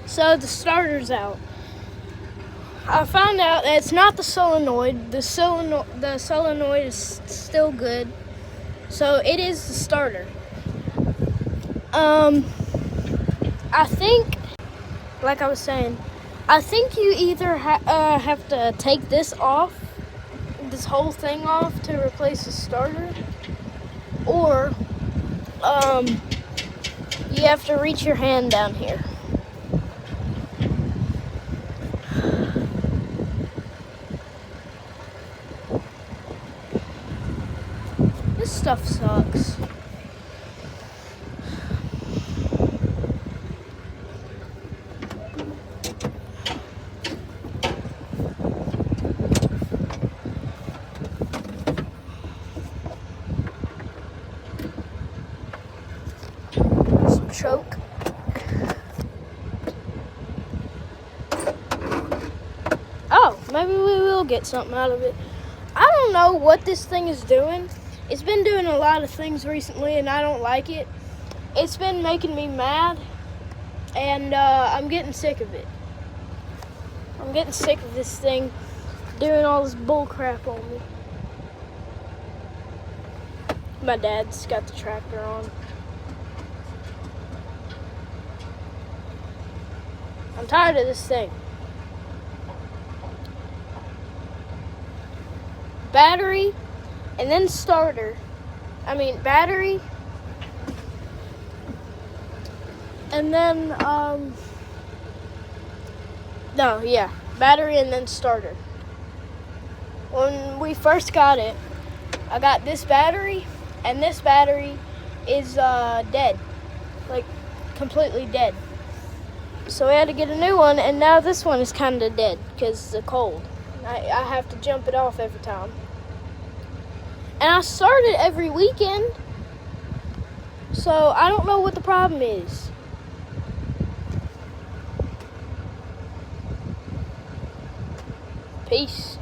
So the starter's out. I found out that it's not the solenoid. The solenoid is still good. So it is the starter. I think, like I was saying, I think you either have to take this whole thing off to replace the starter, or you have to reach your hand down here. This stuff sucks. Some choke. Oh, maybe we will get something out of it. I don't know what this thing is doing. It's been doing a lot of things recently, and I don't like it. It's been making me mad, and I'm getting sick of it. I'm getting sick of this thing doing all this bull crap on me. My dad's got the tractor on. I'm tired of this thing. Battery, and then starter. Battery, and then, battery and then starter. When we first got it, I got this battery, and this battery is dead, like completely dead. So we had to get a new one, and now this one is kind of dead because of the cold. I have to jump it off every time. And I start it every weekend, so I don't know what the problem is. Peace.